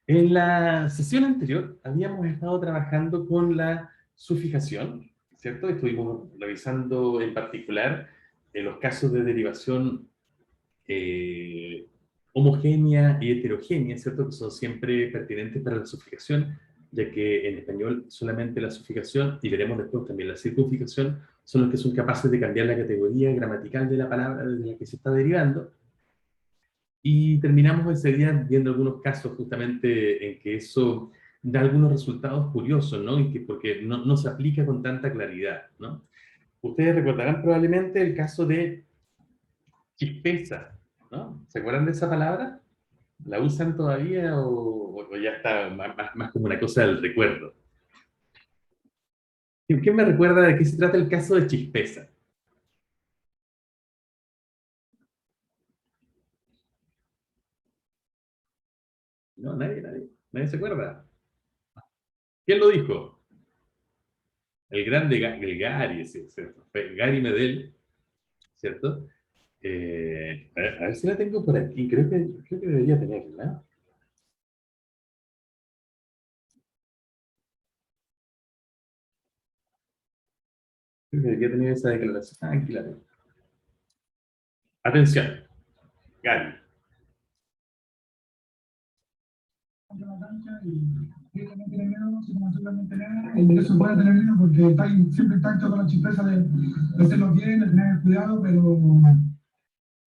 En la sesión anterior habíamos estado trabajando con la sufijación, ¿cierto? Estuvimos revisando en particular los casos de derivación eh, homogénea y heterogénea, ¿cierto? Que son siempre pertinentes para la sufijación, ya que en español solamente la sufijación, y veremos después también la circunfijación, son los que son capaces de cambiar la categoría gramatical de la palabra desde la que se está derivando. Y terminamos ese día viendo algunos casos justamente en que eso da algunos resultados curiosos, ¿no? Y que, porque no se aplica con tanta claridad, ¿no? Ustedes recordarán probablemente el caso de chispeza, ¿no? ¿Se acuerdan de esa palabra? ¿La usan todavía o ya está más como una cosa del recuerdo? ¿Qué me recuerda de qué se trata el caso de chispeza? No, nadie se acuerda. ¿Quién lo dijo? El grande el Gary, sí, ¿cierto? Fue Gary Medel, ¿cierto? A ver si la tengo por aquí, creo que debería tenerla. Creo que debería tener esa declaración. Ah, aquí la tengo. Atención, Gary. De la cancha y también tiene miedo, si como absolutamente nada, y eso puede tener miedo porque está siempre intacto con la chispeza de hacerlo bien, de tener cuidado, pero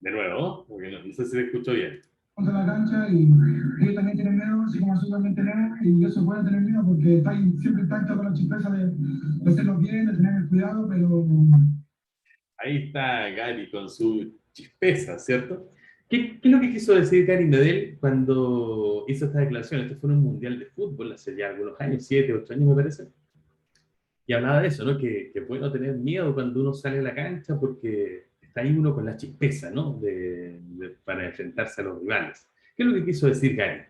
De nuevo, porque no sé si se escuchó bien. contra la cancha y ellos también tienen miedo, así como absolutamente nada, y eso puede tener miedo porque está siempre intacto con la chispeza de hacerlo bien, de tener cuidado, pero Ahí está Gary con su chispeza, ¿cierto? ¿Qué es lo que quiso decir Gary Medel cuando hizo esta declaración? Esto fue en un mundial de fútbol hace ya algunos años, 7, 8 años me parece. Y hablaba de eso, ¿no? Que es bueno tener miedo cuando uno sale a la cancha porque está ahí uno con la chispeza, ¿no? Para enfrentarse a los rivales. ¿Qué es lo que quiso decir Gary?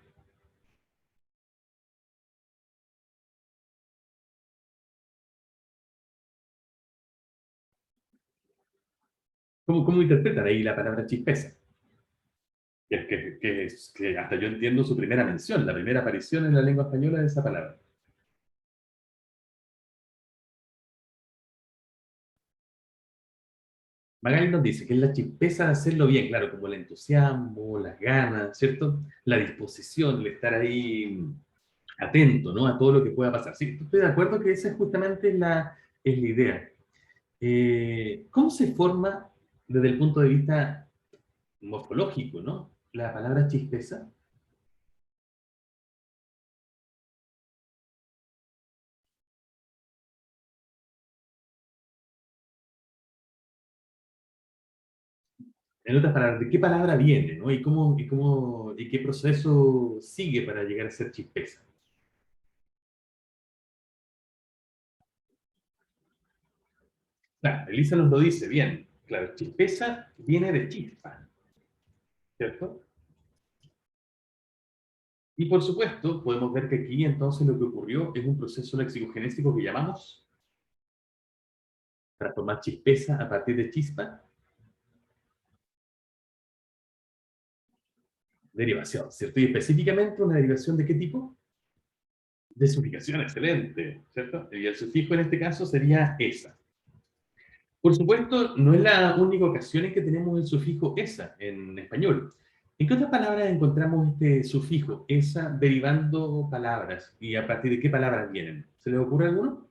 ¿Cómo interpretan ahí la palabra chispeza? Que hasta yo entiendo su primera mención, la primera aparición en la lengua española de esa palabra. Magali nos dice que es la chispeza de hacerlo bien, claro, como el entusiasmo, las ganas, ¿cierto? La disposición, el estar ahí atento, ¿no? A todo lo que pueda pasar. Sí, estoy de acuerdo que esa es justamente es la idea. ¿Cómo se forma desde el punto de vista morfológico, ¿no? La palabra chispeza. En otras palabras, ¿de qué palabra viene, ¿no? Y qué proceso sigue para llegar a ser chispeza? Claro, Elisa nos lo dice bien. Claro, chispeza viene de chispa, ¿cierto? Y por supuesto, podemos ver que aquí entonces lo que ocurrió es un proceso lexicogenésico que llamamos transformar chispeza a partir de chispa, derivación, ¿cierto? Y específicamente una derivación de qué tipo? De sufijación, excelente, ¿cierto? Y el sufijo en este caso sería esa. Por supuesto, no es la única ocasión en que tenemos el sufijo esa en español. ¿En qué otras palabras encontramos este sufijo esa derivando palabras? ¿Y a partir de qué palabras vienen? ¿Se les ocurre alguno?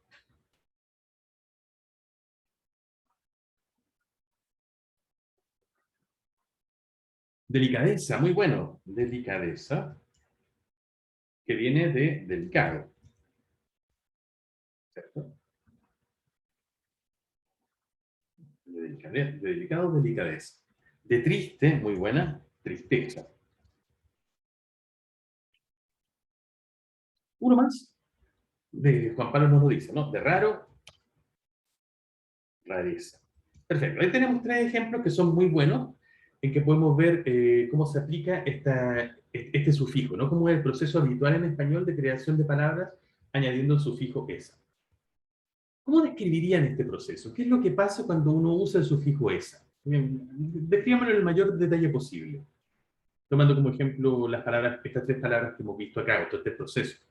Delicadeza, muy bueno. Delicadeza, que viene de delicado, ¿cierto? De delicado, delicadeza. De triste, muy buena, tristeza. Uno más, de Juan Pablo nos lo dice, ¿no? De raro, rareza. Perfecto. Ahí tenemos tres ejemplos que son muy buenos, en que podemos ver cómo se aplica este sufijo, ¿no? Cómo es el proceso habitual en español de creación de palabras añadiendo el sufijo esa. ¿Cómo describirían este proceso? ¿Qué es lo que pasa cuando uno usa el sufijo esa? Describámoslo en el mayor detalle posible. Tomando como ejemplo las palabras, estas tres palabras que hemos visto acá, estos tres procesos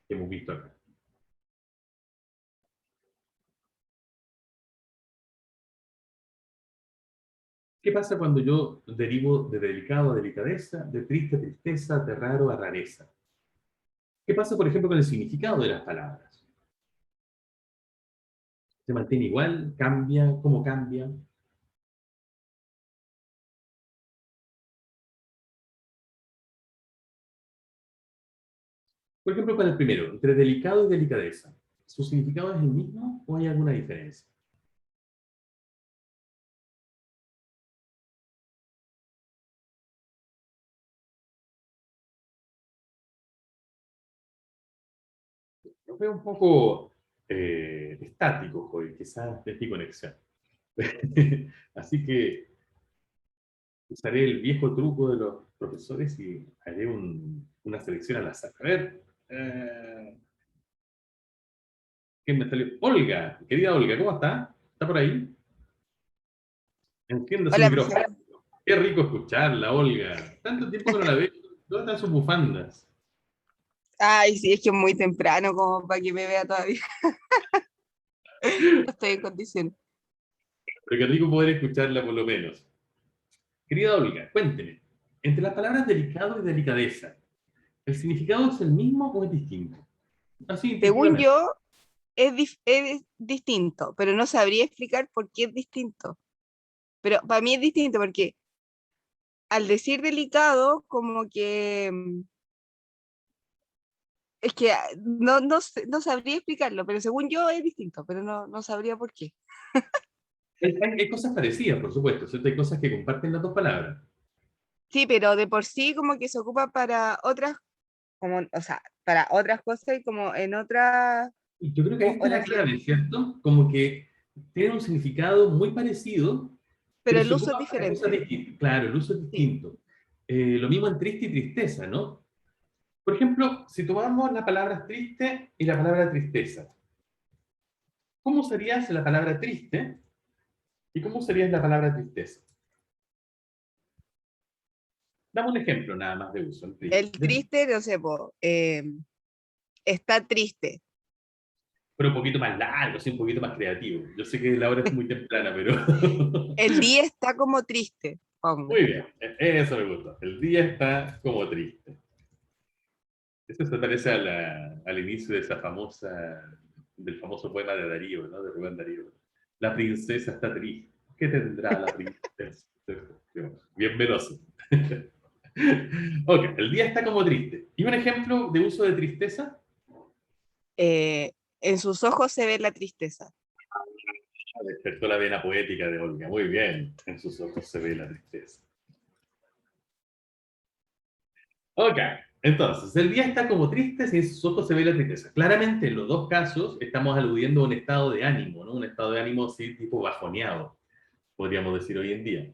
que hemos visto acá. ¿Qué pasa cuando yo derivo de delicado a delicadeza, de triste a tristeza, de raro a rareza? ¿Qué pasa, por ejemplo, con el significado de las palabras? ¿Se mantiene igual? ¿Cambia? ¿Cómo cambia? Por ejemplo, para el primero, entre delicado y delicadeza, ¿su significado es el mismo o hay alguna diferencia? Lo veo un poco estático hoy, quizás de mi conexión. Así que usaré el viejo truco de los profesores y haré una selección al azar. A ver, ¿quién me salió? Olga, querida Olga, ¿cómo está? ¿Está por ahí? Encienda su Hola, micrófono. profesor. Qué rico escucharla, Olga. Tanto tiempo que no la veo. ¿Dónde están sus bufandas? Ay, sí, es que es muy temprano como para que me vea todavía. No estoy en condiciones. Pero qué rico poder escucharla por lo menos. Querida Olga, cuénteme. Entre las palabras delicado y delicadeza, ¿el significado es el mismo o es distinto? Así Según intuitivamente. yo, es distinto, pero no sabría explicar por qué es distinto. Pero para mí es distinto porque al decir delicado, como que es que no sabría explicarlo, pero según yo es distinto, pero no sabría por qué. Hay cosas parecidas, por supuesto, ¿cierto? Hay cosas que comparten las dos palabras. Sí, pero de por sí como que se ocupa para otras, como, o sea, para otras cosas y como en otras Y yo creo que ahí está la oraciones. clave, ¿cierto? Como que tienen un significado muy parecido, Pero pero el se uso es ocupan para cosas diferente. distintas. Claro, el uso es Sí. distinto. Lo mismo en triste y tristeza, ¿no? Por ejemplo, si tomamos la palabra triste y la palabra tristeza, ¿cómo sería la palabra triste y cómo sería la palabra tristeza? Dame un ejemplo nada más de uso en triste. El triste, no sé, po, está triste. Pero un poquito más largo, sí, un poquito más creativo. Yo sé que la hora es muy temprana, pero... El día está como triste, pongo. Muy bien, eso me gustó. El día está como triste. Eso se parece al inicio de esa famosa, del famoso poema de Darío, ¿no? De Rubén Darío. La princesa está triste. ¿Qué tendrá la princesa? Bien veloz. Ok, el día está como triste. ¿Y un ejemplo de uso de tristeza? En sus ojos se ve la tristeza. Despertó la vena poética de Olga. Muy bien. En sus ojos se ve la tristeza. Ok, entonces, el día está como triste si en sus ojos se ve la tristeza. Claramente, en los dos casos, estamos aludiendo a un estado de ánimo, ¿no? Un estado de ánimo, sí, tipo bajoneado, podríamos decir hoy en día.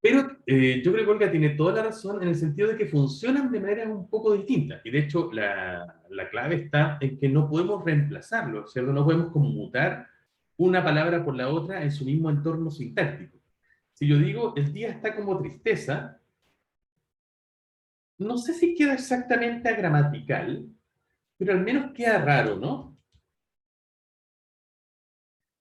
Pero yo creo que Olga tiene toda la razón en el sentido de que funcionan de manera un poco distinta. Y de hecho, la clave está en que no podemos reemplazarlo, ¿cierto? No podemos conmutar una palabra por la otra en su mismo entorno sintáctico. Si yo digo, el día está como tristeza, no sé si queda exactamente agramatical, pero al menos queda raro, ¿no?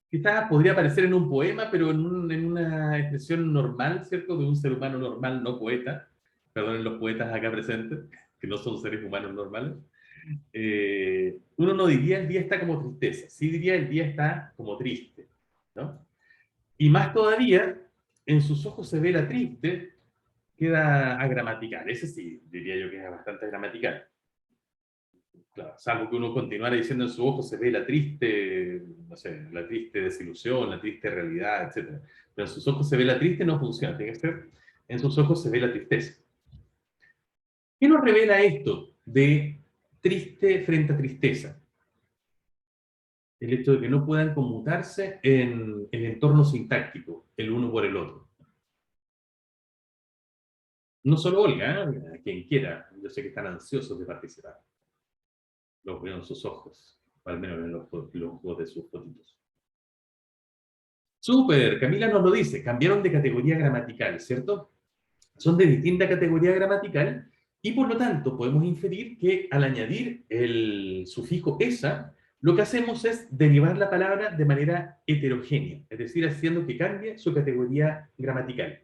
Quizás podría aparecer en un poema, pero en una expresión normal, ¿cierto? De un ser humano normal, no poeta. Perdonen los poetas acá presentes, que no son seres humanos normales. Uno no diría el día está como tristeza, sí diría el día está como triste, ¿no? Y más todavía, en sus ojos se ve la triste, queda agramatical. Ese sí, diría yo que es bastante gramatical. Claro, salvo que uno continuara diciendo en su ojo se ve la triste, no sé, la triste desilusión, la triste realidad, etc. Pero en sus ojos se ve la triste no funciona, tiene que ser en sus ojos se ve la tristeza. ¿Qué nos revela esto de triste frente a tristeza? El hecho de que no puedan conmutarse en el entorno sintáctico, el uno por el otro. No solo Olga, ¿eh? A quien quiera, yo sé que están ansiosos de participar. Los veo en sus ojos, o al menos en los ojos de sus fotitos. Súper, Camila nos lo dice, cambiaron de categoría gramatical, ¿cierto? son de distinta categoría gramatical y por lo tanto podemos inferir que al añadir el sufijo esa, lo que hacemos es derivar la palabra de manera heterogénea, es decir, haciendo que cambie su categoría gramatical.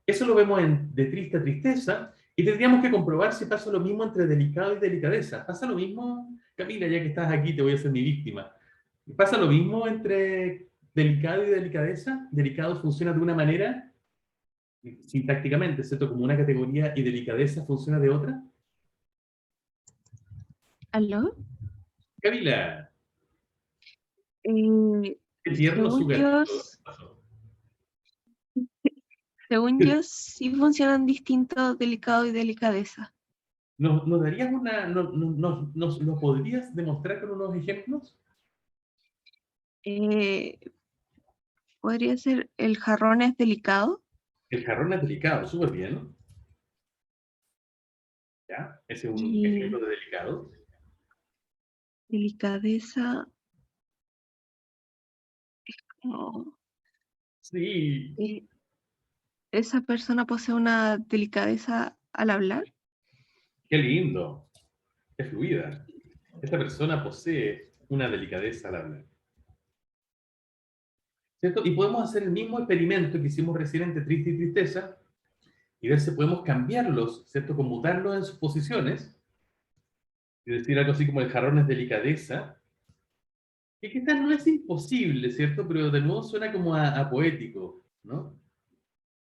Eso lo vemos en de triste a tristeza y tendríamos que comprobar si pasa lo mismo entre delicado y delicadeza. ¿Pasa lo mismo, Camila, ya que estás aquí, te voy a hacer mi víctima? ¿Pasa lo mismo entre delicado y delicadeza? ¿Delicado funciona de una manera sintácticamente, ¿cierto? Como una categoría y delicadeza funciona de otra? ¿Aló? Camila, Eh, qué tierno su según yo, gatito. según yo, sí funcionan distintos delicado y delicadeza. ¿Nos darías una, nos lo podrías demostrar con unos ejemplos? Eh, podría ser el jarrón es delicado. El jarrón es delicado, súper bien, ¿no? ¿Ya? Ese es un ejemplo Y de delicado. delicadeza, no, Sí, esa persona posee una delicadeza al hablar. qué lindo, qué fluida. Esta persona posee una delicadeza al hablar. ¿Cierto? Y podemos hacer el mismo experimento que hicimos recién entre triste y tristeza y ver si podemos cambiarlos, ¿cierto? Conmutarlos en sus posiciones y decir algo así como el jarrón es delicadeza, que quizás no es imposible, ¿cierto? Pero de nuevo suena como a poético, ¿no?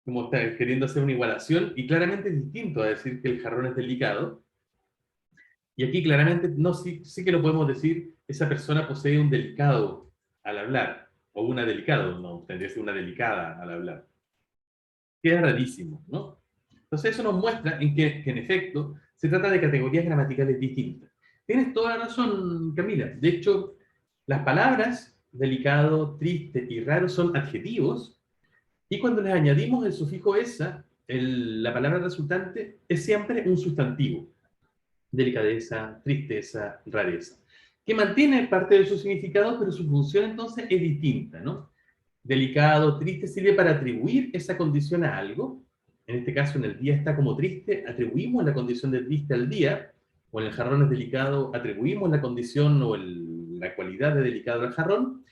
Como está queriendo hacer una igualación y claramente es distinto a decir que el jarrón es delicado. Y aquí claramente no, sí que lo podemos decir, esa persona posee un delicado al hablar, o una delicado, no, tendría que ser una delicada al hablar. Queda rarísimo, ¿no? Entonces eso nos muestra que en efecto se trata de categorías gramaticales distintas. Tienes toda la razón, Camila. De hecho, las palabras delicado, triste y raro son adjetivos y cuando les añadimos el sufijo esa, la palabra resultante es siempre un sustantivo. Delicadeza, tristeza, rareza. Que mantiene parte de su significado, pero su función entonces es distinta, ¿no? Delicado, triste sirve para atribuir esa condición a algo. En este caso, en el día está como triste, atribuimos la condición de triste al día, o en el jarrón es delicado, atribuimos la condición o la cualidad de delicado al jarrón,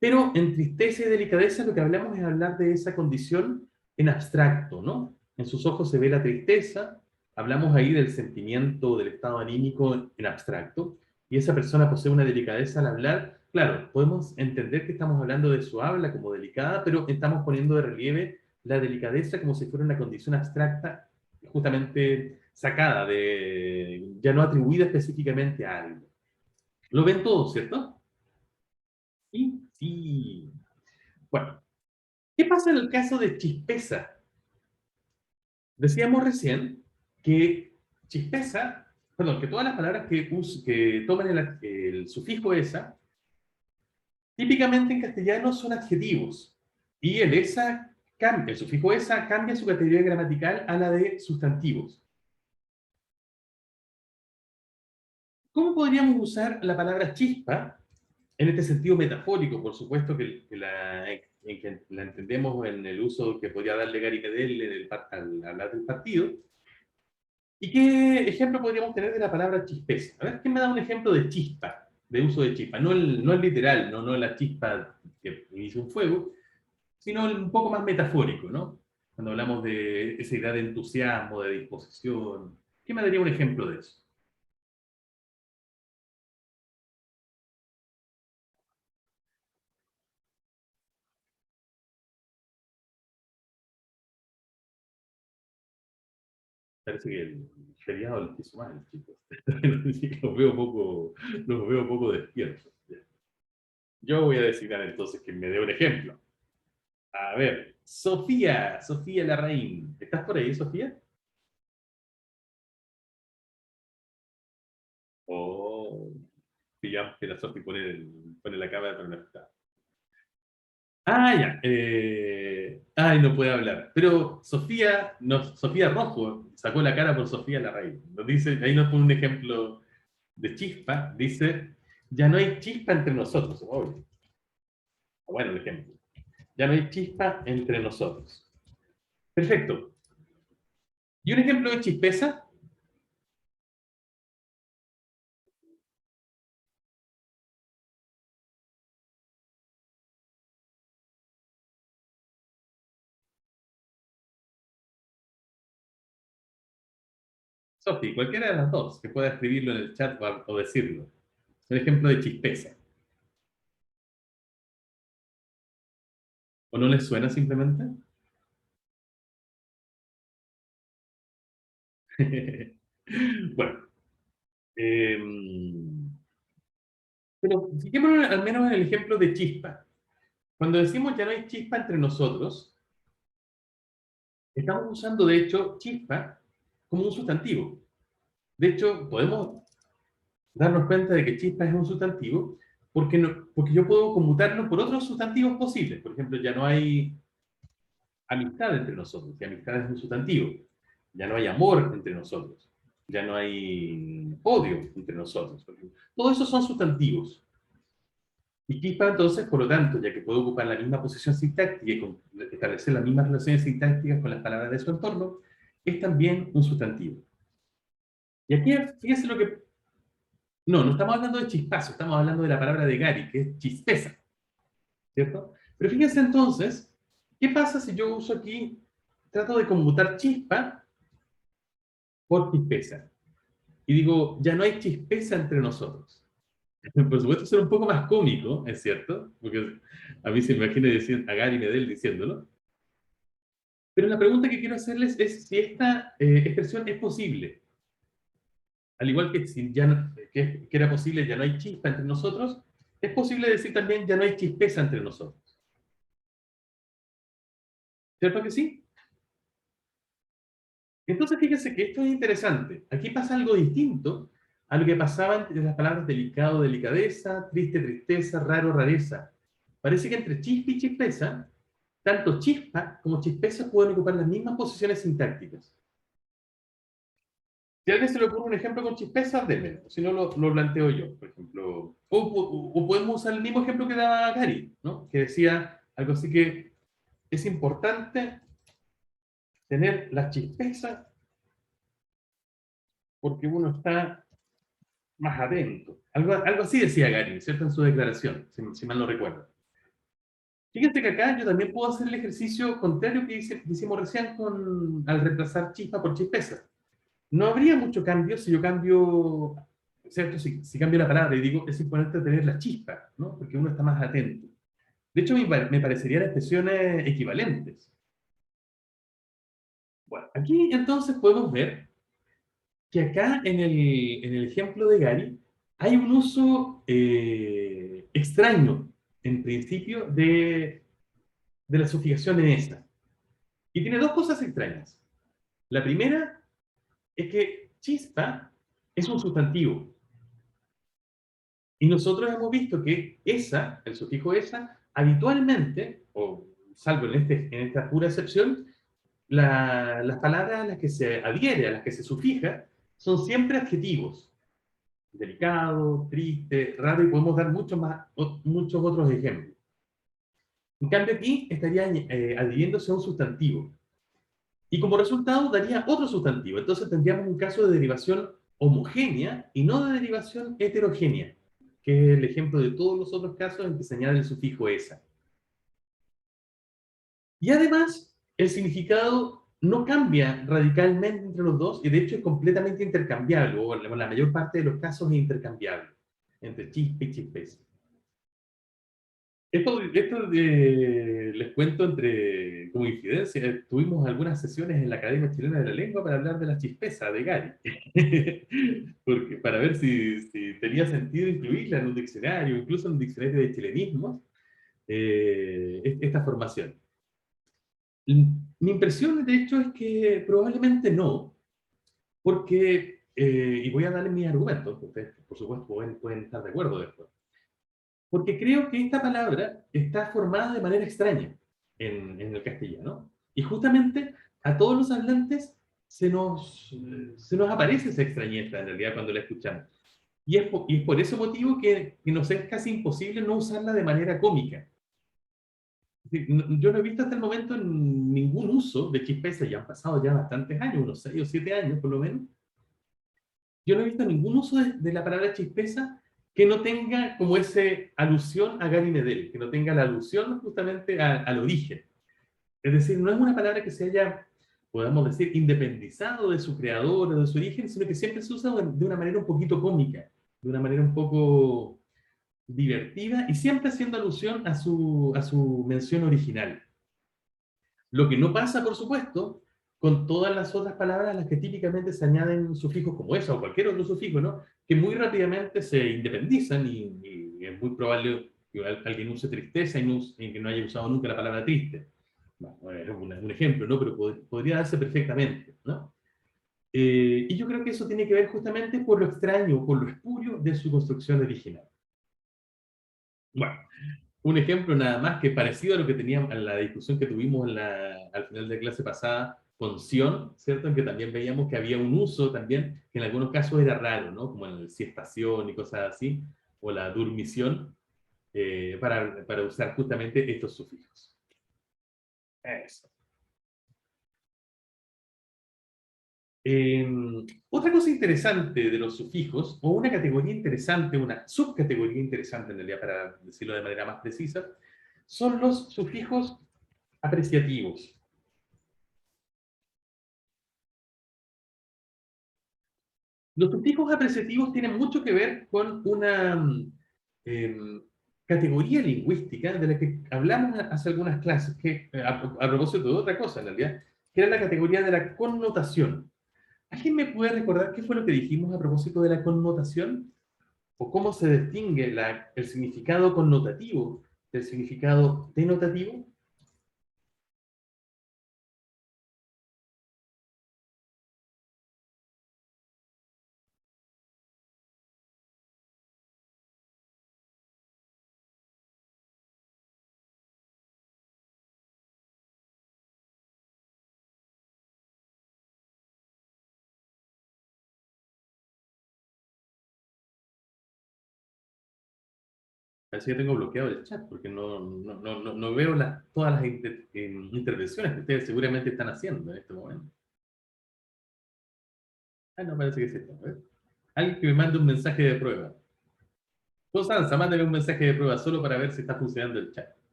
pero en tristeza y delicadeza lo que hablamos es hablar de esa condición en abstracto, ¿no? En sus ojos se ve la tristeza, hablamos ahí del sentimiento, del estado anímico en abstracto, y esa persona posee una delicadeza al hablar. Claro, podemos entender que estamos hablando de su habla como delicada, pero estamos poniendo de relieve la delicadeza como si fuera una condición abstracta, justamente sacada de, ya no atribuida específicamente a algo. ¿Lo ven todos, cierto? Sí, sí. Bueno, ¿qué pasa en el caso de chispeza? Decíamos recién que chispeza, perdón, que todas las palabras que toman el sufijo esa, típicamente en castellano son adjetivos. Y el sufijo esa cambia su categoría gramatical a la de sustantivos. ¿Cómo podríamos usar la palabra chispa en este sentido metafórico? Por supuesto que la entendemos en el uso que podría darle Gary Medel al hablar del partido. ¿Y qué ejemplo podríamos tener de la palabra chispeza? A ver, ¿quién me da un ejemplo de chispa, de uso de chispa? No el literal, no la chispa que inicia un fuego, sino un poco más metafórico, ¿no? Cuando hablamos de esa idea de entusiasmo, de disposición. ¿Quién me daría un ejemplo de eso? Parece que el feriado les quiso mal, chicos. Los veo poco despiertos. Yo voy a designar entonces que me dé un ejemplo. A ver, Sofía Larraín. ¿Estás por ahí, Sofía? Oh, digamos que la Sofía pone la cámara, pero no está. Ah, ya. Ay, no puede hablar. Pero Sofía, no, Sofía Rojo sacó la cara por Sofía Larraín. Nos dice, ahí nos pone un ejemplo de chispa. Dice, ya no hay chispa entre nosotros. Oh, bueno, el ejemplo. Ya no hay chispa entre nosotros. Perfecto. ¿Y un ejemplo de chispeza? Sofi, cualquiera de las dos, que pueda escribirlo en el chat o decirlo. Un ejemplo de chispeza. ¿O no les suena simplemente? Bueno, pero fijémonos al menos en el ejemplo de chispa. Cuando decimos ya no hay chispa entre nosotros, estamos usando de hecho chispa como un sustantivo. De hecho, podemos darnos cuenta de que chispa es un sustantivo porque, porque yo puedo conmutarlo por otros sustantivos posibles. Por ejemplo, ya no hay amistad entre nosotros, y amistad es un sustantivo. Ya no hay amor entre nosotros. Ya no hay odio entre nosotros. Todo eso son sustantivos. Y chispa, entonces, por lo tanto, ya que puede ocupar la misma posición sintáctica y establecer las mismas relaciones sintácticas con las palabras de su entorno, es también un sustantivo. Y aquí, fíjense lo que... No, no estamos hablando de chispazo, estamos hablando de la palabra de Gary, que es chispeza, ¿cierto? Pero fíjense entonces, ¿qué pasa si yo uso aquí, trato de conmutar chispa por chispeza? Y digo, ya no hay chispeza entre nosotros. Por supuesto, será un poco más cómico, es cierto, porque a mí se me imagina a Gary Medel diciéndolo. Pero la pregunta que quiero hacerles es si esta expresión es posible. Al igual que si ya que era posible, ya no hay chispa entre nosotros, es posible decir también ya no hay chispeza entre nosotros. ¿Cierto que sí? Entonces fíjense que esto es interesante. Aquí pasa algo distinto a lo que pasaba entre las palabras delicado, delicadeza, triste, tristeza, raro, rareza. Parece que entre chispa y chispeza, tanto chispa como chispeza pueden ocupar las mismas posiciones sintácticas. Si a alguien se le ocurre un ejemplo con chispeza, démelo. Si no, lo planteo yo, por ejemplo. O podemos usar el mismo ejemplo que daba Gary, ¿no? Que decía algo así que es importante tener la chispeza porque uno está más atento. Algo así decía Gary, ¿cierto? En su declaración, si mal no recuerdo. Fíjense que acá yo también puedo hacer el ejercicio contrario que hicimos recién al reemplazar chispa por chispeza. No habría mucho cambio si yo cambio, ¿cierto? Si cambio la palabra y digo, es importante tener la chispa, ¿no? Porque uno está más atento. De hecho, me parecerían expresiones equivalentes. Bueno, aquí entonces podemos ver que acá en el ejemplo de Gary hay un uso extraño, en principio, de la sufijación en esa. Y tiene dos cosas extrañas. La primera es que chispa es un sustantivo. Y nosotros hemos visto que esa, el sufijo esa, habitualmente, o salvo en esta pura excepción, las palabras a las que se adhiere, a las que se sufija, son siempre adjetivos. Delicado, triste, raro, y podemos dar muchos otros ejemplos. En cambio aquí estaría adhiriéndose a un sustantivo. Y como resultado daría otro sustantivo. Entonces tendríamos un caso de derivación homogénea y no de derivación heterogénea, que es el ejemplo de todos los otros casos en que se añade el sufijo esa. Y además, el significado no cambia radicalmente entre los dos y de hecho es completamente intercambiable, o en la mayor parte de los casos es intercambiable entre chispa y chispeza. Les cuento entre, como infidencia, tuvimos algunas sesiones en la Academia Chilena de la Lengua para hablar de la chispeza de Gary, porque, para ver si tenía sentido incluirla en un diccionario, incluso en un diccionario de chilenismos, esta formación. Mi impresión, de hecho, es que probablemente no, porque, y voy a darle mis argumentos, ustedes, por supuesto, pueden estar de acuerdo después. Porque creo que esta palabra está formada de manera extraña en el castellano. Y justamente a todos los hablantes se nos aparece esa extrañeza en realidad cuando la escuchamos. Y es por ese motivo que nos es casi imposible no usarla de manera cómica. Sí, yo no he visto hasta el momento ningún uso de chispeza, ya han pasado ya bastantes años, unos 6 o 7 años por lo menos. Yo no he visto ningún uso de la palabra chispeza que no tenga como ese alusión a Gary Medel, que no tenga la alusión justamente al origen. Es decir, no es una palabra que se haya, podemos decir, independizado de su creador o de su origen, sino que siempre se usa de una manera un poquito cómica, de una manera un poco divertida y siempre haciendo alusión a su mención original. Lo que no pasa, por supuesto, con todas las otras palabras a las que típicamente se añaden sufijos como esa o cualquier otro sufijo, ¿no? Que muy rápidamente se independizan y es muy probable que alguien use tristeza y que no haya usado nunca la palabra triste. Bueno, es un ejemplo, ¿no? Pero podría darse perfectamente, ¿no? Y yo creo que eso tiene que ver justamente por lo extraño, por lo espurio de su construcción original. Bueno, un ejemplo nada más que parecido a lo que teníamos en la discusión que tuvimos al final de clase pasada con Sion, ¿cierto? En que también veíamos que había un uso también que en algunos casos era raro, ¿no? Como en el siestación y cosas así, o la durmición, para usar justamente estos sufijos. Eso. Otra cosa interesante de los sufijos, o una categoría interesante, una subcategoría interesante en realidad, para decirlo de manera más precisa, son los sufijos apreciativos. Los sufijos apreciativos tienen mucho que ver con una em, categoría lingüística de la que hablamos hace algunas clases, que a propósito de otra cosa en realidad, que era la categoría de la connotación. ¿Alguien me puede recordar qué fue lo que dijimos a propósito de la connotación? ¿O cómo se distingue el significado connotativo del significado denotativo? Parece que tengo bloqueado el chat porque no veo todas las intervenciones que ustedes seguramente están haciendo en este momento. Ah, no, parece que sí está. A ver. Alguien que me mande un mensaje de prueba. Constanza, mándame un mensaje de prueba solo para ver si está funcionando el chat.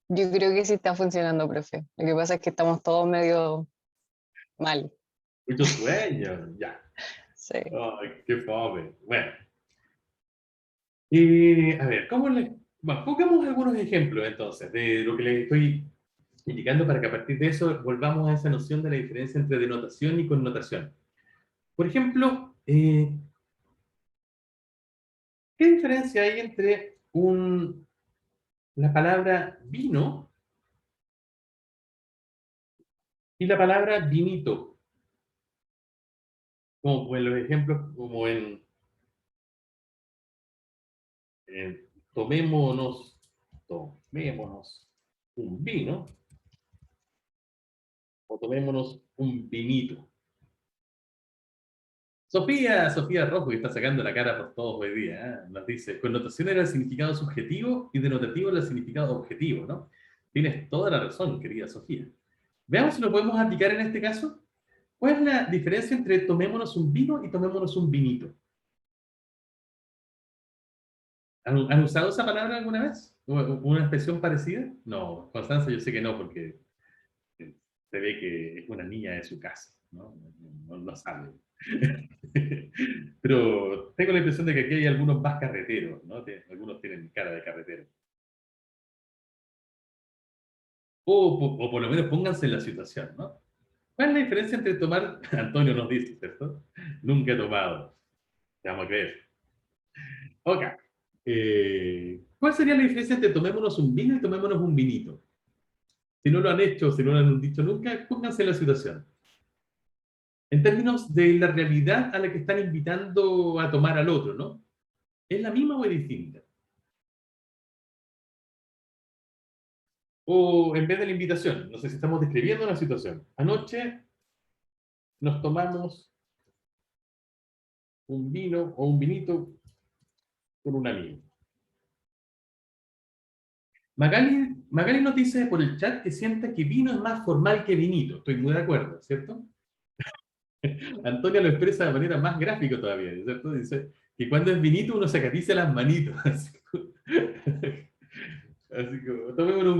Yo creo que sí está funcionando, profe. Lo que pasa es que estamos todos medio mal. Mucho sueño, ya. Sí. Ay, qué fome. Bueno. A ver, bueno, pongamos algunos ejemplos entonces de lo que les estoy indicando para que a partir de eso volvamos a esa noción de la diferencia entre denotación y connotación. Por ejemplo, ¿qué diferencia hay entre la palabra vino y la palabra vinito? Como en los ejemplos, como en tomémonos un vino o tomémonos un vinito. Sofía Rojo, que está sacando la cara por todos hoy día, nos dice, connotación era el significado subjetivo y denotativo era el significado objetivo, ¿no? Tienes toda la razón, querida Sofía. Veamos si lo podemos aplicar en este caso. ¿Cuál es la diferencia entre tomémonos un vino y tomémonos un vinito? ¿Han usado esa palabra alguna vez? ¿O una expresión parecida? No, Constanza, yo sé que no, porque se ve que es una niña de su casa, ¿no? No sabe. Pero tengo la impresión de que aquí hay algunos más carreteros, ¿no? Algunos tienen cara de carretero. O por lo menos pónganse en la situación, ¿no? ¿Cuál es la diferencia entre tomar? Antonio nos dice, ¿cierto? Nunca he tomado. Te vamos a creer. Ok. ¿Cuál sería la diferencia entre tomémonos un vino y tomémonos un vinito? Si no lo han hecho, si no lo han dicho nunca, pónganse en la situación. En términos de la realidad a la que están invitando a tomar al otro, ¿no? ¿Es la misma o es distinta? O en vez de la invitación, no sé si estamos describiendo una situación. Anoche nos tomamos un vino o un vinito con un amigo. Magali nos dice por el chat que siente que vino es más formal que vinito. Estoy muy de acuerdo, ¿cierto? Antonia lo expresa de manera más gráfica todavía, ¿cierto? Dice que cuando es vinito uno se acaricia las manitos. Así como, tomémonos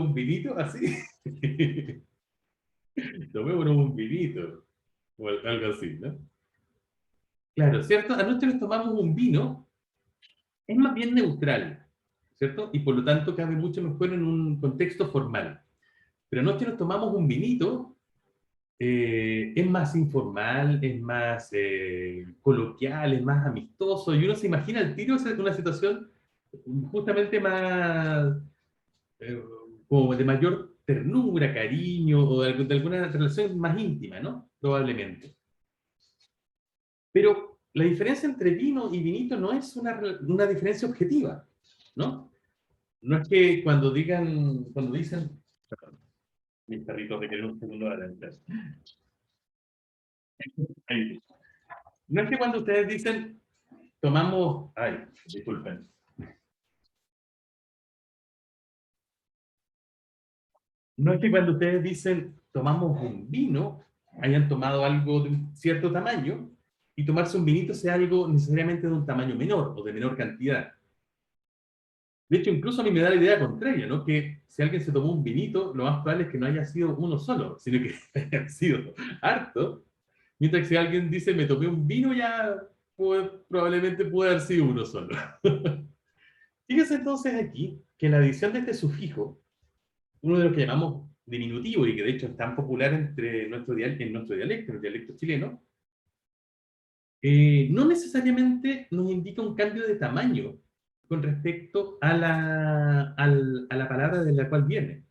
un vinito, así. Tomémonos un vinito. O algo así, ¿no? Claro, ¿cierto? Anoche nos tomamos un vino, es más bien neutral, ¿cierto? Y por lo tanto cabe mucho mejor en un contexto formal. Pero anoche nos tomamos un vinito, es más informal, es más coloquial, es más amistoso, y uno se imagina el tiro de una situación justamente más, eh, como de mayor ternura, cariño, o de alguna relación más íntima, ¿no? Probablemente. Pero la diferencia entre vino y vinito no es una diferencia objetiva, ¿no? No es que cuando dicen, perdón, mis perritos requieren un segundo para entrar. Ahí. No es que cuando ustedes dicen, tomamos, ay, disculpen. No es que cuando ustedes dicen, tomamos un vino, hayan tomado algo de un cierto tamaño, y tomarse un vinito sea algo necesariamente de un tamaño menor o de menor cantidad. De hecho, incluso a mí me da la idea contraria, ¿no? Que si alguien se tomó un vinito, lo más probable es que no haya sido uno solo, sino que haya sido harto. Mientras que si alguien dice, me tomé un vino, ya probablemente puede haber sido uno solo. Fíjense entonces aquí que la adición de este sufijo, uno de los que llamamos diminutivo y que de hecho es tan popular en nuestro dialecto, en el dialecto chileno, no necesariamente nos indica un cambio de tamaño con respecto a a la palabra de la cual viene,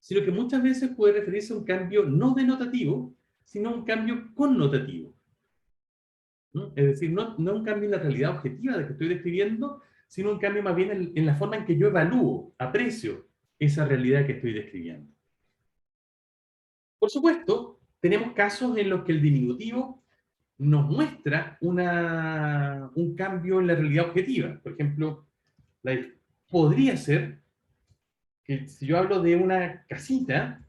sino que muchas veces puede referirse a un cambio no denotativo, sino un cambio connotativo, ¿no? Es decir, no un cambio en la realidad objetiva de que estoy describiendo, sino un cambio más bien en la forma en que yo evalúo, aprecio esa realidad que estoy describiendo. Por supuesto, tenemos casos en los que el diminutivo nos muestra un cambio en la realidad objetiva. Por ejemplo, podría ser que si yo hablo de una casita,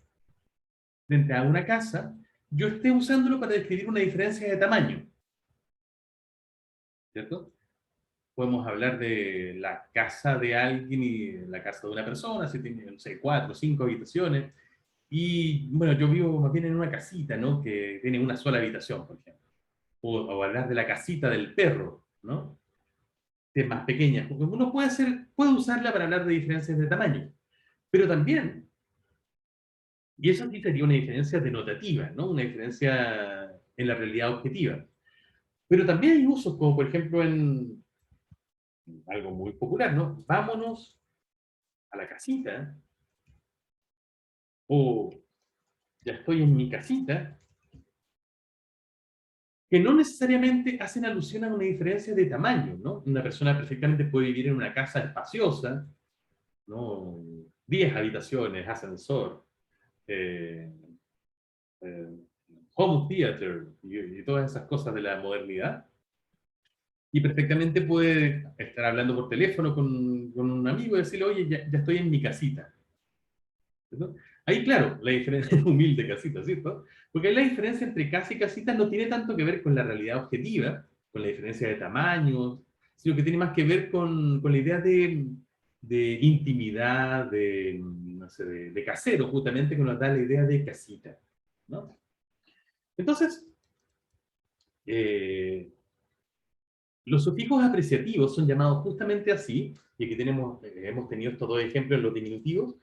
frente a una casa, yo esté usándolo para describir una diferencia de tamaño, ¿cierto? Podemos hablar de la casa de alguien y la casa de una persona, si tiene, no sé, 4 o 5 habitaciones, y bueno, yo vivo más bien en una casita, ¿no? Que tiene una sola habitación, por ejemplo. O hablar de la casita del perro, ¿no? Que es más pequeña. Porque uno puede usarla para hablar de diferencias de tamaño, pero también, y eso sí sería una diferencia denotativa, ¿no? Una diferencia en la realidad objetiva. Pero también hay usos, como por ejemplo en algo muy popular, ¿no? Vámonos a la casita, o ya estoy en mi casita, que no necesariamente hacen alusión a una diferencia de tamaño, ¿no? Una persona perfectamente puede vivir en una casa espaciosa, ¿no? 10 habitaciones, ascensor, eh, eh, home theater y todas esas cosas de la modernidad. Y perfectamente puede estar hablando por teléfono con un amigo y decirle, oye, ya estoy en mi casita, ¿cierto? Ahí, claro, la diferencia es humilde casita, ¿cierto? Porque ahí la diferencia entre casa y casita no tiene tanto que ver con la realidad objetiva, con la diferencia de tamaños, sino que tiene más que ver con la idea de intimidad, no sé, de casero, justamente, que nos da la idea de casita, ¿no? Entonces, eh, los sufijos apreciativos son llamados justamente así, y aquí hemos tenido estos dos ejemplos en los diminutivos,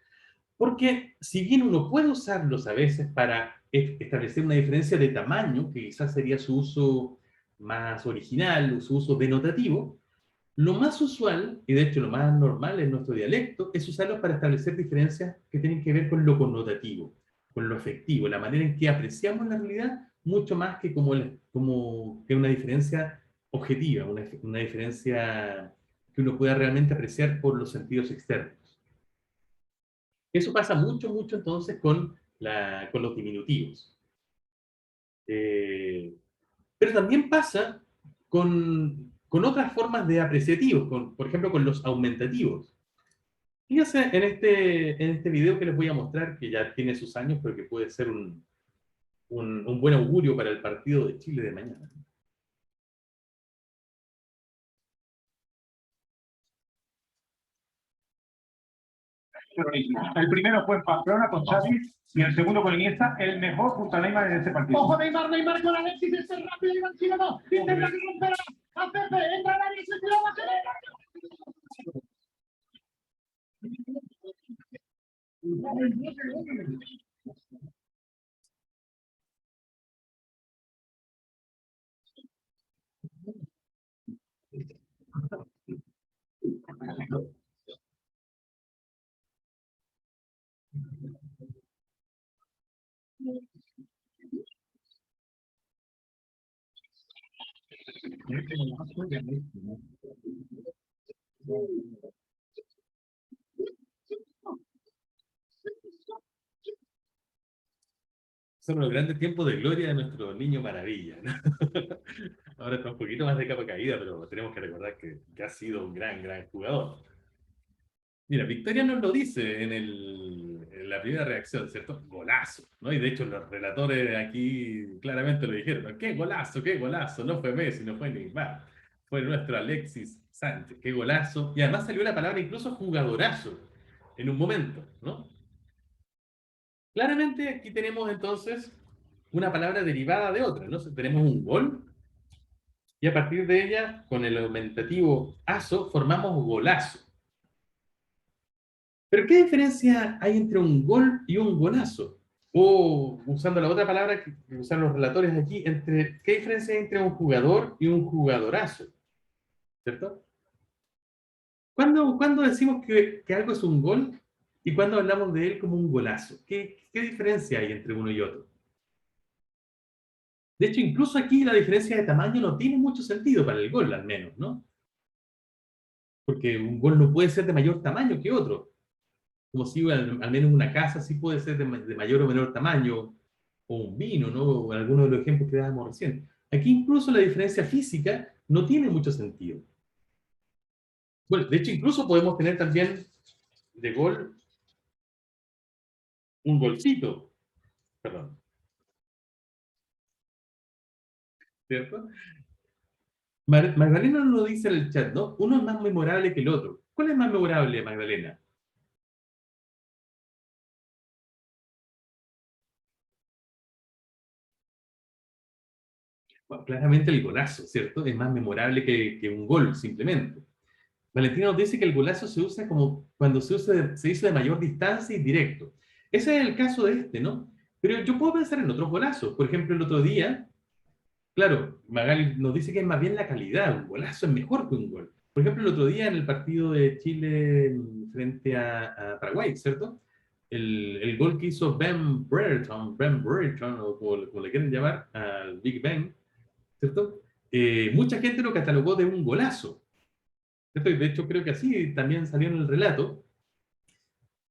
porque si bien uno puede usarlos a veces para establecer una diferencia de tamaño, que quizás sería su uso más original, o su uso denotativo, lo más usual, y de hecho lo más normal en nuestro dialecto, es usarlos para establecer diferencias que tienen que ver con lo connotativo, con lo afectivo, la manera en que apreciamos la realidad, mucho más que como que una diferencia objetiva, una diferencia que uno pueda realmente apreciar por los sentidos externos. Eso pasa mucho entonces con los diminutivos. Pero también pasa con otras formas de apreciativos, por ejemplo, con los aumentativos. Fíjense en este video que les voy a mostrar, que ya tiene sus años, pero que puede ser un buen augurio para el partido de Chile de mañana. El primero fue en Pamplona con Xavi y el segundo con Iniesta, el mejor junto a Neymar en este partido. ¡Ojo Neymar, Neymar con Alexis! ¡Es rápido, Iván Chileno! ¡Intenta que romperá! ¡A Pepe! ¡Entra al área! ¡Se tira más! Son los grandes tiempos de gloria de nuestro niño maravilla, ¿no? Ahora está un poquito más de capa caída, pero tenemos que recordar que ha sido un gran, gran jugador. Mira, Victoria nos lo dice en la primera reacción, ¿cierto? Golazo, ¿no? Y de hecho los relatores aquí claramente lo dijeron, ¿no? ¡Qué golazo, qué golazo! No fue Messi, no fue Neymar, fue nuestro Alexis Sánchez, ¡qué golazo! Y además salió la palabra incluso jugadorazo en un momento, ¿no? Claramente aquí tenemos entonces una palabra derivada de otra, ¿no? Tenemos un gol y a partir de ella, con el aumentativo aso, formamos golazo. Pero ¿qué diferencia hay entre un gol y un golazo? O, usando la otra palabra que usan los relatores aquí, ¿qué diferencia hay entre un jugador y un jugadorazo? ¿Cierto? ¿Cuándo decimos que algo es un gol y cuándo hablamos de él como un golazo? ¿Qué diferencia hay entre uno y otro? De hecho, incluso aquí la diferencia de tamaño no tiene mucho sentido para el gol, al menos, ¿no? Porque un gol no puede ser de mayor tamaño que otro. Como si al menos una casa sí puede ser de mayor o menor tamaño, o un vino, ¿no? O alguno de los ejemplos que dábamos recién. Aquí incluso la diferencia física no tiene mucho sentido. Bueno, de hecho, incluso podemos tener también de gol un golcito, perdón, ¿cierto? Magdalena nos lo dice en el chat, ¿no? Uno es más memorable que el otro. ¿Cuál es más memorable, Magdalena? Bueno, claramente el golazo, ¿cierto? Es más memorable que un gol, simplemente. Valentina nos dice que el golazo se usa como cuando se hizo de mayor distancia y directo. Ese es el caso de este, ¿no? Pero yo puedo pensar en otros golazos. Por ejemplo, el otro día, claro, Magali nos dice que es más bien la calidad. Un golazo es mejor que un gol. Por ejemplo, el otro día en el partido de Chile frente a Paraguay, ¿cierto? El gol que hizo Ben Brereton, o como le quieren llamar, al Big Ben, ¿cierto? Mucha gente lo catalogó de un golazo, ¿cierto? Y de hecho creo que así también salió en el relato,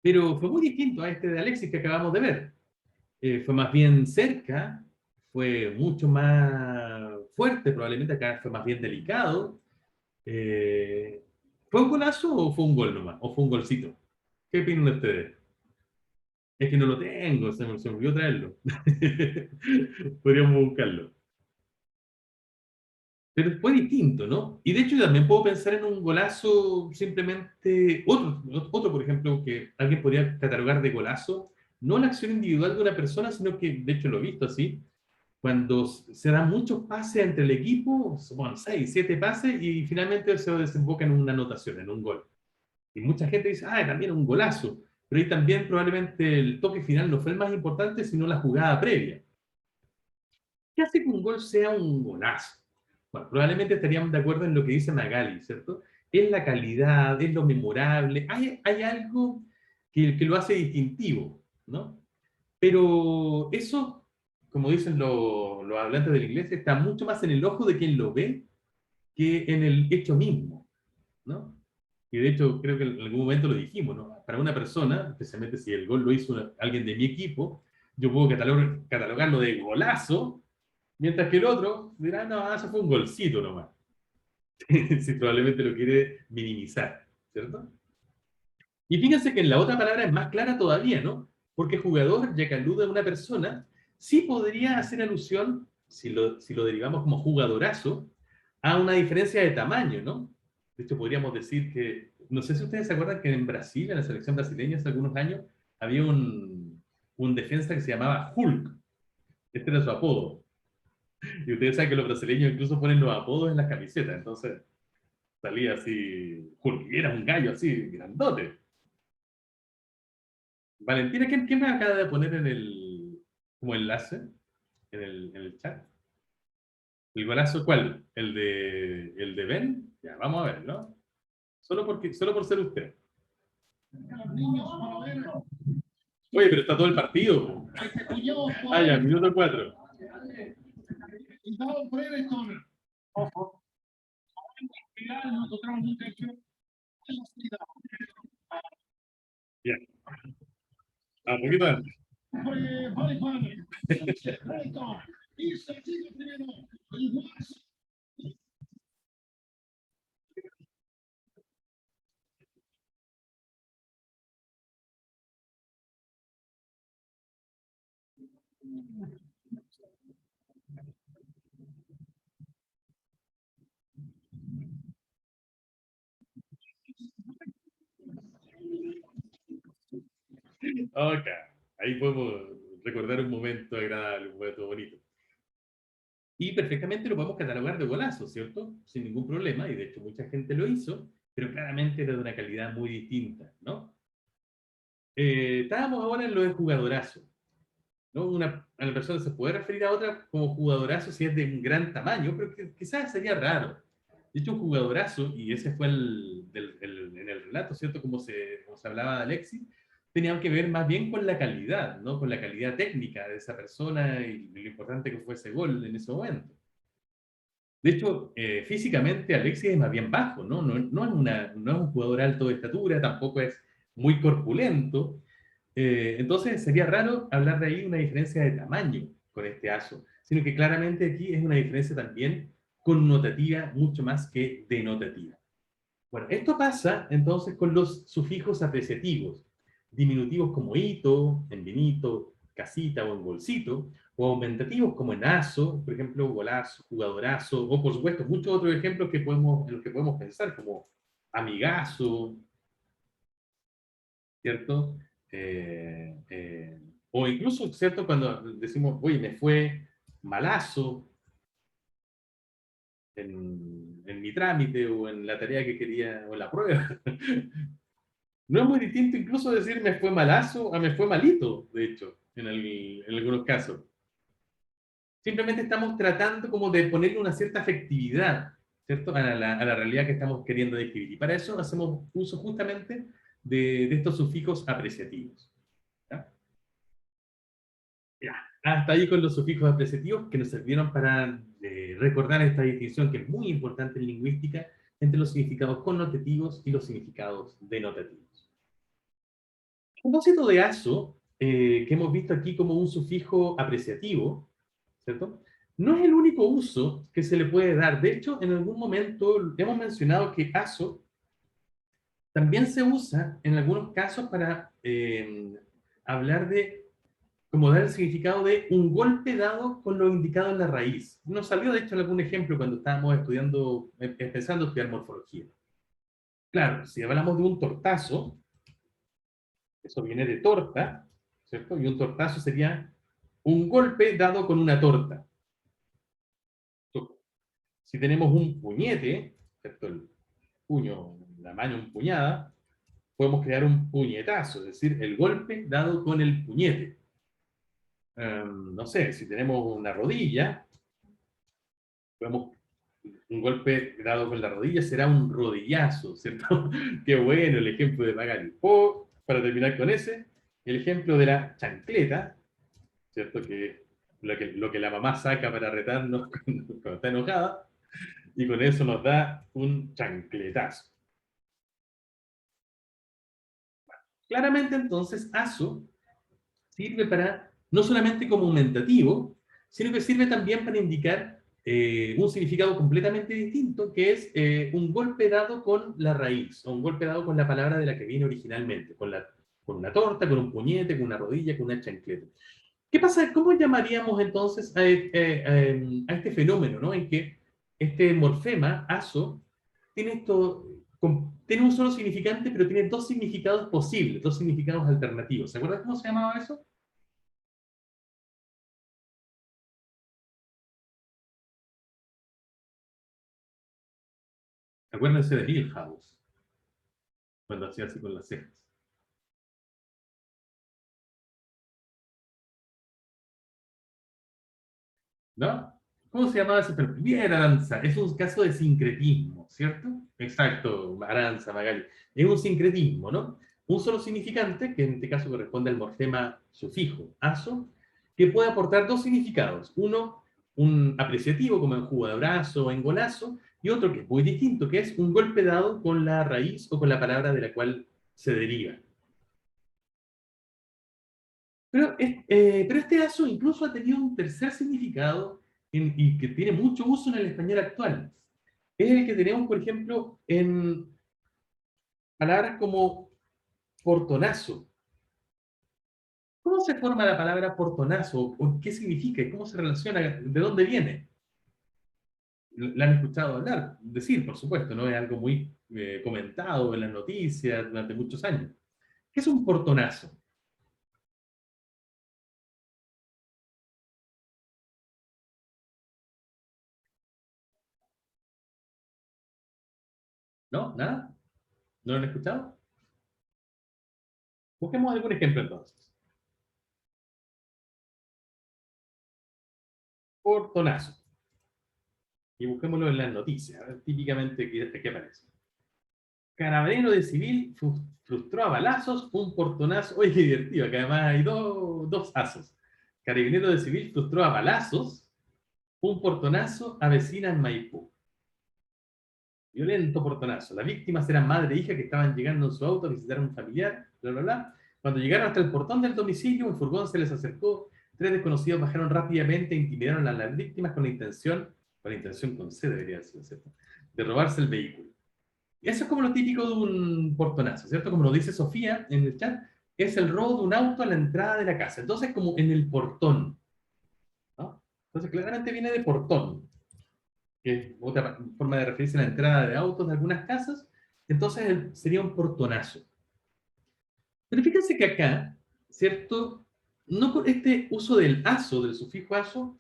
pero fue muy distinto a este de Alexis que acabamos de ver. Fue más bien cerca, fue mucho más fuerte, probablemente acá fue más bien delicado. Eh, ¿Fue un golazo o fue un gol nomás? ¿O fue un golcito? ¿Qué opinan de ustedes? Es que no lo tengo, se me olvidó traerlo. Podríamos buscarlo. Pero fue distinto, ¿no? Y de hecho yo también puedo pensar en un golazo simplemente, otro, por ejemplo, que alguien podría catalogar de golazo, no la acción individual de una persona, sino que, de hecho lo he visto así, cuando se dan muchos pases entre el equipo, bueno, 6, 7 pases, y finalmente se desemboca en una anotación, en un gol. Y mucha gente dice, ah, también un golazo, pero ahí también probablemente el toque final no fue el más importante, sino la jugada previa. ¿Qué hace que un gol sea un golazo? Bueno, probablemente estaríamos de acuerdo en lo que dice Magali, ¿cierto? Es la calidad, es lo memorable, hay algo que lo hace distintivo, ¿no? Pero eso, como dicen los hablantes del inglés, está mucho más en el ojo de quien lo ve que en el hecho mismo, ¿no? Y de hecho, creo que en algún momento lo dijimos, ¿no? Para una persona, especialmente si el gol lo hizo alguien de mi equipo, yo puedo catalogarlo de golazo, mientras que el otro dirá, no, eso fue un golcito nomás. Si probablemente lo quiere minimizar, ¿cierto? Y fíjense que en la otra palabra es más clara todavía, ¿no? Porque jugador, ya que alude a una persona, sí podría hacer alusión, si lo derivamos como jugadorazo, a una diferencia de tamaño, ¿no? De hecho, podríamos decir que, no sé si ustedes se acuerdan que en Brasil, en la selección brasileña hace algunos años, había un defensa que se llamaba Hulk. Este era su apodo. Y ustedes saben que los brasileños incluso ponen los apodos en las camisetas, entonces salía así Hulk, y era un gallo así, grandote. Valentina, ¿quién me acaba de poner en como enlace en el chat? ¿El golazo cuál? ¿El de Ben? Ya, vamos a ver, ¿no? Solo por ser usted. Oye, pero está todo el partido. Ah, ya, minuto 4. Ya, un poquito antes. Ok, ahí podemos recordar un momento agradable, un momento bonito. Y perfectamente lo podemos catalogar de golazo, ¿cierto? Sin ningún problema, y de hecho mucha gente lo hizo, pero claramente era de una calidad muy distinta, ¿no? Estábamos ahora en lo de jugadorazo, ¿no? Una persona se puede referir a otra como jugadorazo si es de un gran tamaño, pero quizás sería raro. De hecho, un jugadorazo, y ese fue en el relato, ¿cierto? Como se hablaba de Alexis, tenía que ver más bien con la calidad, ¿no? Con la calidad técnica de esa persona y lo importante que fue ese gol en ese momento. De hecho, físicamente Alexis es más bien bajo, ¿no? No es un jugador alto de estatura, tampoco es muy corpulento. Entonces sería raro hablar de ahí una diferencia de tamaño con este aso, sino que claramente aquí es una diferencia también connotativa mucho más que denotativa. Bueno, esto pasa entonces con los sufijos apreciativos, diminutivos como hito, en vinito, casita o en bolsito, o aumentativos como en aso, por ejemplo, golazo, jugadorazo, o por supuesto muchos otros ejemplos en los que podemos pensar, como amigazo, ¿cierto? O incluso, ¿cierto? Cuando decimos, oye, me fue malazo en mi trámite o en la tarea que quería, o en la prueba. No es muy distinto incluso decir me fue malazo a me fue malito, de hecho, en algunos casos. Simplemente estamos tratando como de ponerle una cierta afectividad, ¿cierto? A la realidad que estamos queriendo describir. Y para eso hacemos uso justamente de estos sufijos apreciativos. ¿Ya? Ya. Hasta ahí con los sufijos apreciativos que nos sirvieron para recordar esta distinción que es muy importante en lingüística entre los significados connotativos y los significados denotativos. A propósito de aso, que hemos visto aquí como un sufijo apreciativo, ¿cierto? No es el único uso que se le puede dar. De hecho, en algún momento hemos mencionado que aso también se usa en algunos casos para hablar de, como dar el significado de un golpe dado con lo indicado en la raíz. Nos salió, de hecho, algún ejemplo cuando estábamos estudiando, empezando a estudiar morfología. Claro, si hablamos de un tortazo, eso viene de torta, ¿cierto? Y un tortazo sería un golpe dado con una torta. Si tenemos un puñete, ¿cierto? El puño, la mano empuñada, podemos crear un puñetazo, es decir, el golpe dado con el puñete. No sé, si tenemos una rodilla, podemos, un golpe dado con la rodilla será un rodillazo, ¿cierto? Qué bueno el ejemplo de Magali. O, para terminar con ese, el ejemplo de la chancleta, ¿cierto? Que lo que la mamá saca para retarnos cuando está enojada, y con eso nos da un chancletazo. Claramente entonces aso sirve para, no solamente como aumentativo, sino que sirve también para indicar un significado completamente distinto, que es un golpe dado con la raíz, o un golpe dado con la palabra de la que viene originalmente, con una torta, con un puñete, con una rodilla, con una chancleta. ¿Qué pasa? ¿Cómo llamaríamos entonces a este fenómeno, ¿no? En que este morfema, aso, tiene, tiene un solo significante, pero tiene dos significados posibles, dos significados alternativos. ¿Se acuerdan cómo se llamaba eso? Acuérdense de Milhouse, cuando hacía así con las cejas. ¿No? ¿Cómo se llamaba ese perfil? Bien, Aranza, es un caso de sincretismo, ¿cierto? Exacto, Aranza, Magali. Es un sincretismo, ¿no? Un solo significante, que en este caso corresponde al morfema sufijo, aso, que puede aportar dos significados. Uno, un apreciativo, como en jugo de abrazo o en golazo, y otro que es muy distinto, que es un golpe dado con la raíz o con la palabra de la cual se deriva. Pero este aso incluso ha tenido un tercer significado y que tiene mucho uso en el español actual. Es el que tenemos, por ejemplo, en palabras como portonazo. ¿Cómo se forma la palabra portonazo? ¿O qué significa? ¿Cómo se relaciona? ¿De dónde viene? La han escuchado hablar, decir, por supuesto, no es algo muy comentado en las noticias durante muchos años. ¿Qué es un portonazo? ¿No? ¿Nada? ¿No lo han escuchado? Busquemos algún ejemplo entonces. Portonazo. Y busquémoslo en las noticias, a ver, típicamente, ¿qué aparece? Carabinero de civil frustró a balazos un portonazo. Oye, qué divertido, que además hay dos asos. Carabinero de civil frustró a balazos un portonazo a vecina en Maipú. Violento portonazo. Las víctimas eran madre e hija que estaban llegando en su auto a visitar a un familiar, bla, bla, bla. Cuando llegaron hasta el portón del domicilio, un furgón se les acercó. Tres desconocidos bajaron rápidamente e intimidaron a las víctimas con la intención con C debería ser, ¿cierto?, de robarse el vehículo. Eso es como lo típico de un portonazo, ¿cierto? Como lo dice Sofía en el chat, es el robo de un auto a la entrada de la casa. Entonces, como en el portón, ¿no? Entonces, claramente viene de portón, que es otra forma de referirse a la entrada de autos de algunas casas. Entonces, sería un portonazo. Pero fíjense que acá, ¿cierto? No, este uso del aso, del sufijo aso,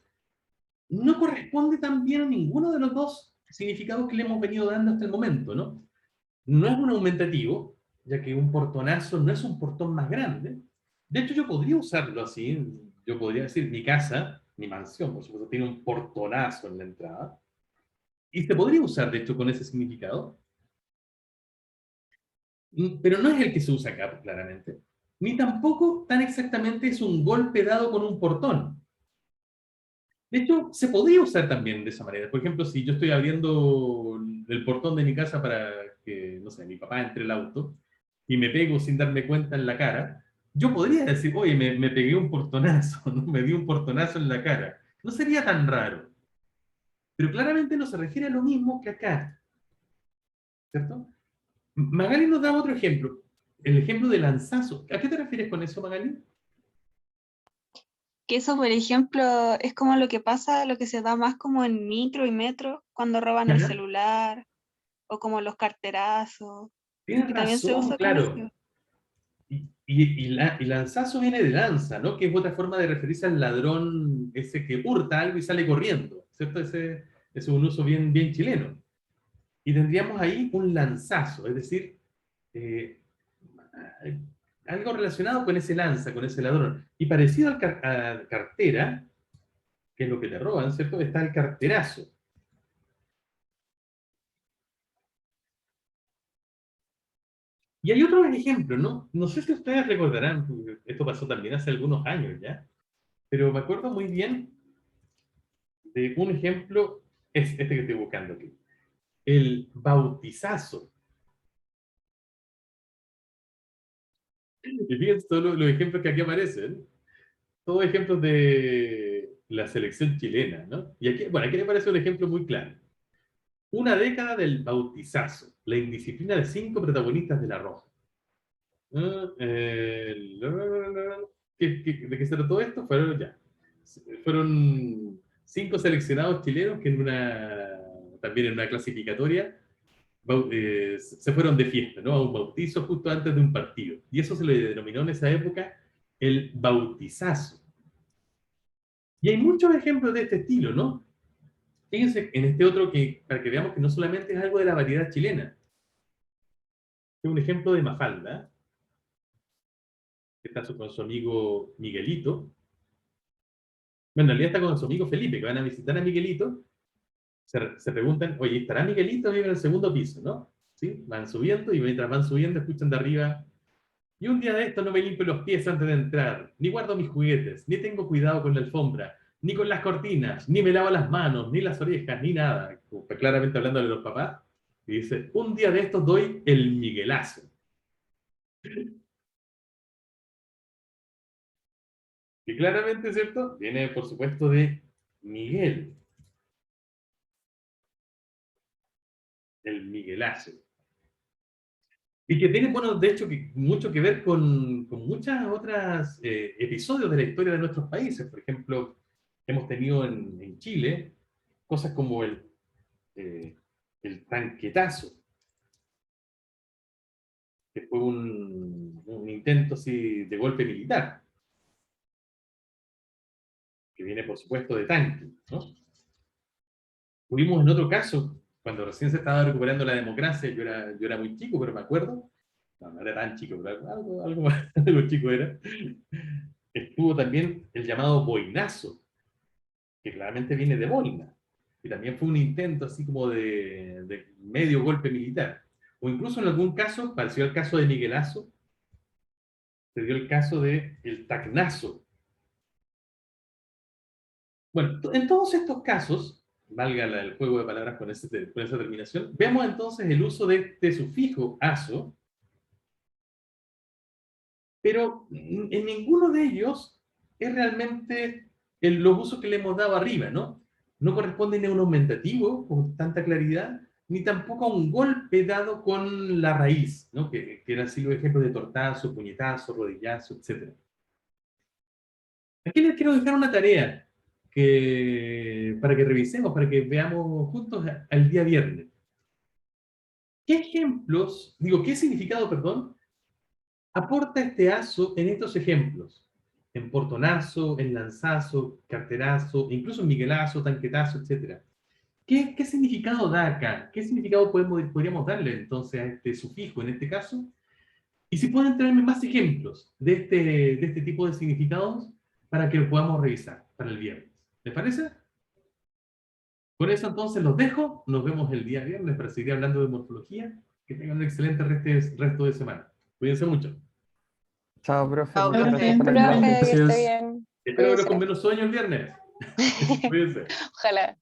no corresponde también a ninguno de los dos significados que le hemos venido dando hasta el momento, ¿no? No es un aumentativo, ya que un portonazo no es un portón más grande. De hecho, yo podría usarlo así. Yo podría decir mi casa, mi mansión, por supuesto, tiene un portonazo en la entrada. Y se podría usar, de hecho, con ese significado. Pero no es el que se usa acá, claramente. Ni tampoco tan exactamente es un golpe dado con un portón. De hecho, se podría usar también de esa manera. Por ejemplo, si yo estoy abriendo el portón de mi casa para que, no sé, mi papá entre el auto y me pego sin darme cuenta en la cara, yo podría decir, oye, me pegué un portonazo, ¿no? Me di un portonazo en la cara. No sería tan raro. Pero claramente no se refiere a lo mismo que acá, ¿cierto? Magali nos da otro ejemplo, el ejemplo de lanzazo. ¿A qué te refieres con eso, Magali? Que eso, por ejemplo, es como lo que pasa, lo que se da más como en micro y metro, cuando roban el Ajá. celular, o como los carterazos, Tienes que también se razón, usa con eso. claro. Y lanzazo viene de lanza, ¿no? Que es otra forma de referirse al ladrón ese que hurta algo y sale corriendo, ¿cierto? Ese es un uso bien, bien chileno. Y tendríamos ahí un lanzazo, es decir, eh, algo relacionado con ese lanza, con ese ladrón. Y parecido a cartera, que es lo que te roban, ¿cierto? Está el carterazo. Y hay otros ejemplos, ¿no? No sé si ustedes recordarán, porque esto pasó también hace algunos años ya, pero me acuerdo muy bien de un ejemplo, es este que estoy buscando aquí. El bautizazo. Y fíjense todos los ejemplos que aquí aparecen. Todos ejemplos de la selección chilena, ¿no? Y aquí, bueno, aquí me parece un ejemplo muy claro. Una década del bautizazo, la indisciplina de 5 protagonistas de La Roja. ¿De qué se trató esto? Fueron 5 seleccionados chilenos que también en una clasificatoria se fueron de fiesta, ¿no? A un bautizo justo antes de un partido. Y eso se le denominó en esa época el bautizazo. Y hay muchos ejemplos de este estilo, ¿no? Fíjense en este otro para que veamos que no solamente es algo de la variedad chilena. Es un ejemplo de Mafalda, que está con su amigo Miguelito. Bueno, en realidad está con su amigo Felipe, que van a visitar a Miguelito. Se preguntan, oye, ¿estará Miguelito? Vive en el segundo piso, ¿no? ¿Sí? Van subiendo y mientras van subiendo escuchan de arriba: y un día de esto no me limpio los pies antes de entrar, ni guardo mis juguetes, ni tengo cuidado con la alfombra, ni con las cortinas, ni me lavo las manos, ni las orejas, ni nada. Está claramente hablando de los papás. Y dice, un día de estos doy el Miguelazo. Y claramente, ¿cierto? Viene, por supuesto, de Miguel. El Miguelazo. Y que tiene, bueno, de hecho, mucho que ver con muchas otras episodios de la historia de nuestros países. Por ejemplo, hemos tenido en Chile cosas como el tanquetazo, que fue un intento así, de golpe militar, que viene, por supuesto, de tanque, ¿no? Tuvimos en otro caso, cuando recién se estaba recuperando la democracia, yo era muy chico, pero me acuerdo, no era tan chico, pero algo chico era, estuvo también el llamado boinazo, que claramente viene de boina, y también fue un intento así como de medio golpe militar. O incluso en algún caso, pareció el caso de Miguelazo, se dio el caso de el tacnazo. Bueno, en todos estos casos, valga el juego de palabras con esa terminación, vemos entonces el uso de este sufijo aso, pero en ninguno de ellos es realmente los usos que le hemos dado arriba, ¿no? No corresponden a un aumentativo con tanta claridad, ni tampoco a un golpe dado con la raíz, ¿no? Que eran así los ejemplos de tortazo, puñetazo, rodillazo, etc. Aquí les quiero dejar una tarea para que revisemos, para que veamos juntos al día viernes. ¿Qué significado, perdón, aporta este aso en estos ejemplos? En portonazo, en lanzazo, carterazo, incluso en miguelazo, tanquetazo, etc. ¿Qué significado da acá? ¿Qué significado podríamos darle entonces a este sufijo en este caso? Y si pueden traerme más ejemplos de este tipo de significados para que lo podamos revisar para el viernes. ¿Les parece? Con eso entonces los dejo. Nos vemos el día viernes para seguir hablando de morfología. Que tengan un excelente resto de semana. Cuídense mucho. Chao, profe. Chao, Muchas profe. gracias por la Profe, clase. que esté Gracias. bien. Espero verlos Cuídense. con menos sueño el viernes. Cuídense. Ojalá.